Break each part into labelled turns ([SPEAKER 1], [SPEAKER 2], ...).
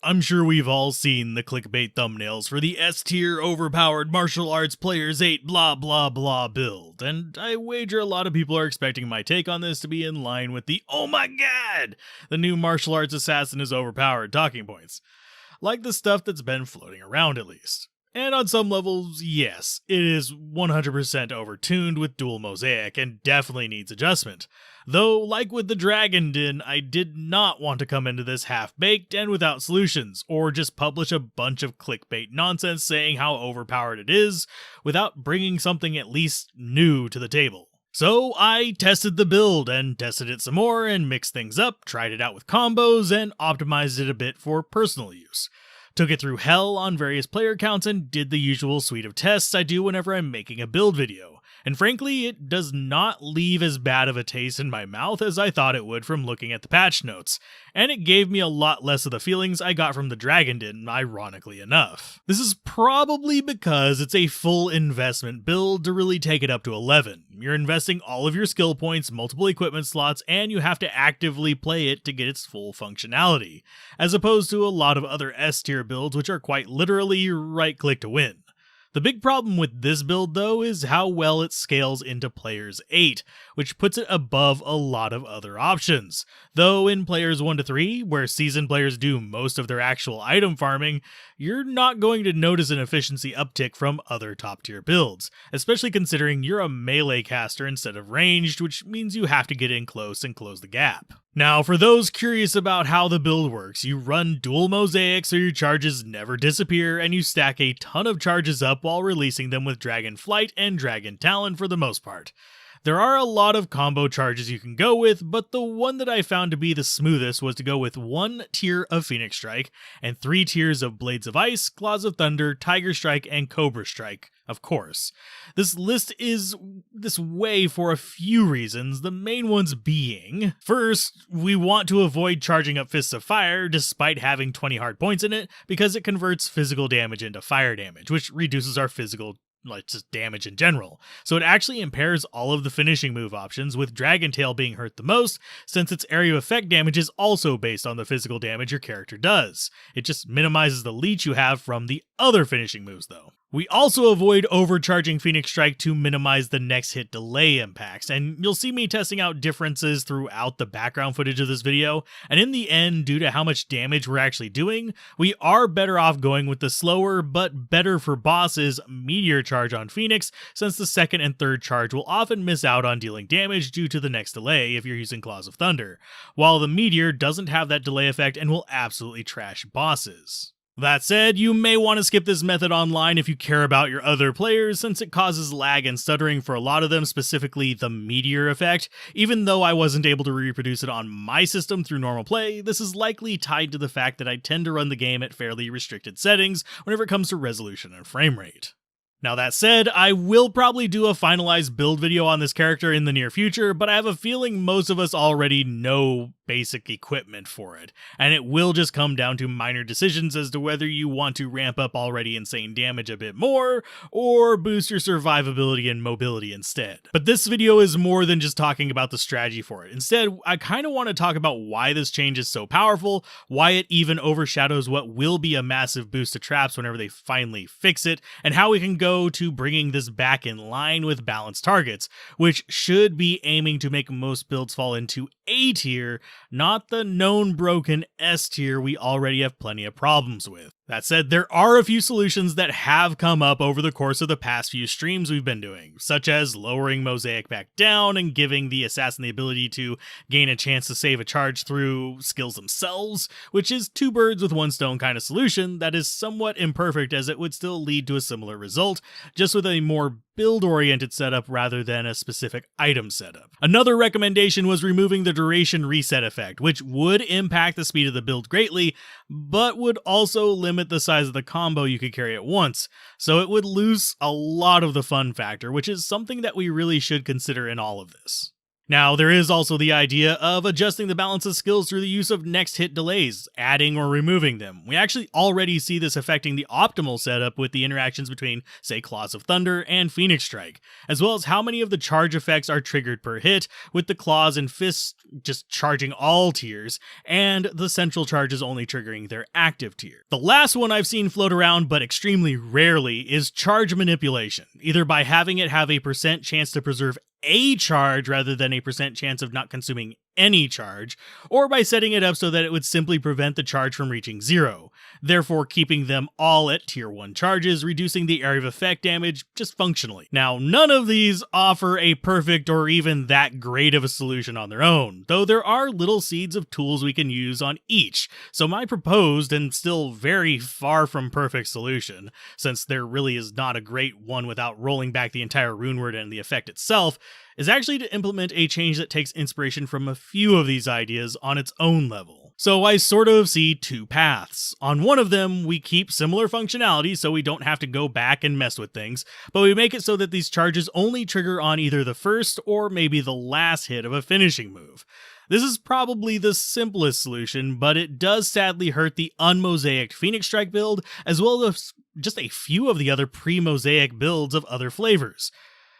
[SPEAKER 1] I'm sure we've all seen the clickbait thumbnails for the S tier overpowered martial arts players 8 blah blah blah build, and I wager a lot of people are expecting my take on this to be in line with the "oh my god, the new martial arts assassin is overpowered" talking points. Like the stuff that's been floating around at least. And on some levels, yes, it is 100% overtuned with dual Mosaic and definitely needs adjustment. Though, like with the Dragon Den, I did not want to come into this half-baked and without solutions, or just publish a bunch of clickbait nonsense saying how overpowered it is, without bringing something at least new to the table. So I tested the build, and tested it some more, and mixed things up, tried it out with combos, and optimized it a bit for personal use. Took it through hell on various player counts and did the usual suite of tests I do whenever I'm making a build video. And frankly, it does not leave as bad of a taste in my mouth as I thought it would from looking at the patch notes, and it gave me a lot less of the feelings I got from the Dragon Den, ironically enough. This is probably because it's a full investment build to really take it up to 11. You're investing all of your skill points, multiple equipment slots, and you have to actively play it to get its full functionality, as opposed to a lot of other S tier builds which are quite literally right-click to win. The big problem with this build, though, is how well it scales into Players 8, which puts it above a lot of other options. Though in Players 1 to 3, where seasoned players do most of their actual item farming, you're not going to notice an efficiency uptick from other top-tier builds, especially considering you're a melee caster instead of ranged, which means you have to get in close and close the gap. Now, for those curious about how the build works, you run dual Mosaic so your charges never disappear, and you stack a ton of charges up while releasing them with Dragon Flight and Dragon Talon for the most part. There are a lot of combo charges you can go with, but the one that I found to be the smoothest was to go with 1 tier of Phoenix Strike and 3 tiers of Blades of Ice, Claws of Thunder, Tiger Strike, and Cobra Strike, of course. This list is this way for a few reasons, the main ones being, first, we want to avoid charging up Fists of Fire despite having 20 hard points in it, because it converts physical damage into fire damage, which reduces our physical just damage in general. So it actually impairs all of the finishing move options, with Dragon Tail being hurt the most, since its area of effect damage is also based on the physical damage your character does. It just minimizes the leech you have from the other finishing moves though. We also avoid overcharging Phoenix Strike to minimize the next hit delay impacts, and you'll see me testing out differences throughout the background footage of this video, and in the end, due to how much damage we're actually doing, we are better off going with the slower, but better for bosses, Meteor Charge on Phoenix, since the second and third charge will often miss out on dealing damage due to the next delay if you're using Claws of Thunder, while the Meteor doesn't have that delay effect and will absolutely trash bosses. That said, you may want to skip this method online if you care about your other players, since it causes lag and stuttering for a lot of them, specifically the Meteor effect. Even though I wasn't able to reproduce it on my system through normal play, this is likely tied to the fact that I tend to run the game at fairly restricted settings whenever it comes to resolution and frame rate. Now that said, I will probably do a finalized build video on this character in the near future, but I have a feeling most of us already know basic equipment for it, and it will just come down to minor decisions as to whether you want to ramp up already insane damage a bit more, or boost your survivability and mobility instead. But this video is more than just talking about the strategy for it. Instead, I kind of want to talk about why this change is so powerful, why it even overshadows what will be a massive boost to traps whenever they finally fix it, and how we can go to bringing this back in line with balanced targets, which should be aiming to make most builds fall into A tier, not the known broken S tier we already have plenty of problems with. That said, there are a few solutions that have come up over the course of the past few streams we've been doing, such as lowering Mosaic back down and giving the assassin the ability to gain a chance to save a charge through skills themselves, which is 2 birds with 1 stone kind of solution that is somewhat imperfect as it would still lead to a similar result, just with a more build-oriented setup rather than a specific item setup. Another recommendation was removing the duration reset effect, which would impact the speed of the build greatly, but would also limit the size of the combo you could carry at once, so it would lose a lot of the fun factor, which is something that we really should consider in all of this. Now, there is also the idea of adjusting the balance of skills through the use of next hit delays, adding or removing them. We actually already see this affecting the optimal setup with the interactions between, say, Claws of Thunder and Phoenix Strike, as well as how many of the charge effects are triggered per hit, with the Claws and Fists just charging all tiers, and the central charges only triggering their active tier. The last one I've seen float around, but extremely rarely, is charge manipulation, either by having it have a % chance to preserve a charge rather than a % chance of not consuming any charge, or by setting it up so that it would simply prevent the charge from reaching 0, therefore keeping them all at tier 1 charges, reducing the area of effect damage just functionally. Now, none of these offer a perfect or even that great of a solution on their own, though there are little seeds of tools we can use on each, so my proposed and still very far from perfect solution, since there really is not a great one without rolling back the entire rune word and the effect itself, is actually to implement a change that takes inspiration from a few of these ideas on its own level. So I sort of see two paths. On one of them, we keep similar functionality so we don't have to go back and mess with things, but we make it so that these charges only trigger on either the first or maybe the last hit of a finishing move. This is probably the simplest solution, but it does sadly hurt the unmosaic Phoenix Strike build, as well as just a few of the other pre-mosaic builds of other flavors.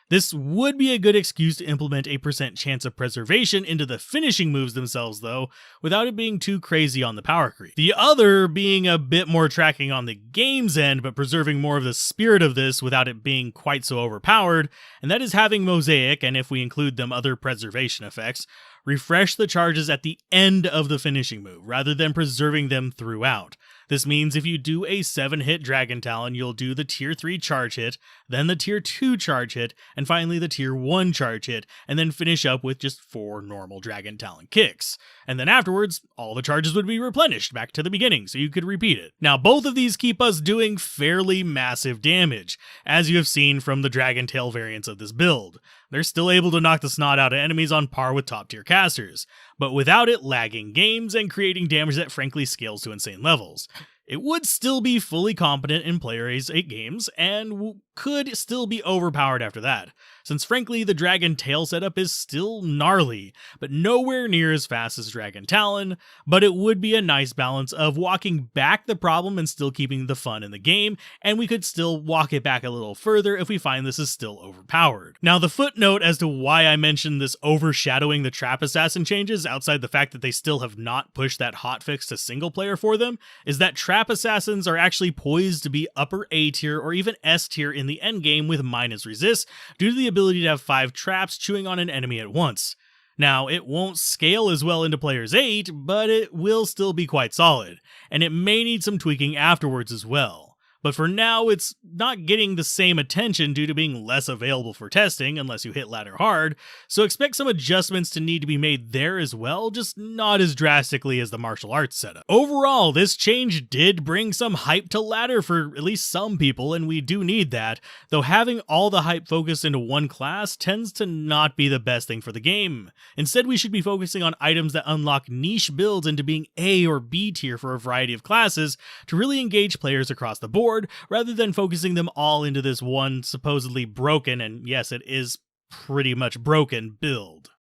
[SPEAKER 1] This would be a good excuse to implement a % chance of preservation into the finishing moves themselves though, without it being too crazy on the power creep. The other being a bit more tracking on the game's end, but preserving more of the spirit of this without it being quite so overpowered, and that is having Mosaic, and if we include them other preservation effects, refresh the charges at the end of the finishing move, rather than preserving them throughout. This means if you do a 7-hit Dragon Talon, you'll do the tier 3 charge hit, then the tier 2 charge hit, and finally the tier 1 charge hit, and then finish up with just 4 normal Dragon Talon kicks. And then afterwards, all the charges would be replenished back to the beginning, so you could repeat it. Now, both of these keep us doing fairly massive damage, as you have seen from the Dragon Tail variants of this build. They're still able to knock the snot out of enemies on par with top tier casters, but without it lagging games and creating damage that frankly scales to insane levels. It would still be fully competent in Player 8 games, and could still be overpowered after that, since frankly the Dragon Tail setup is still gnarly, but nowhere near as fast as Dragon Talon, but it would be a nice balance of walking back the problem and still keeping the fun in the game, and we could still walk it back a little further if we find this is still overpowered. Now, the footnote as to why I mentioned this overshadowing the Trap Assassin changes, outside the fact that they still have not pushed that hotfix to single player for them, is that Trap Assassins are actually poised to be upper A tier or even S tier in the endgame with minus resist, due to the ability to have 5 traps chewing on an enemy at once. Now, it won't scale as well into Players 8, but it will still be quite solid, and it may need some tweaking afterwards as well. But for now, it's not getting the same attention due to being less available for testing unless you hit ladder hard, so expect some adjustments to need to be made there as well, just not as drastically as the martial arts setup. Overall, this change did bring some hype to ladder for at least some people, and we do need that, though having all the hype focused into one class tends to not be the best thing for the game. Instead, we should be focusing on items that unlock niche builds into being A or B tier for a variety of classes to really engage players across the board, rather than focusing them all into this one supposedly broken, and yes, it is pretty much broken, build.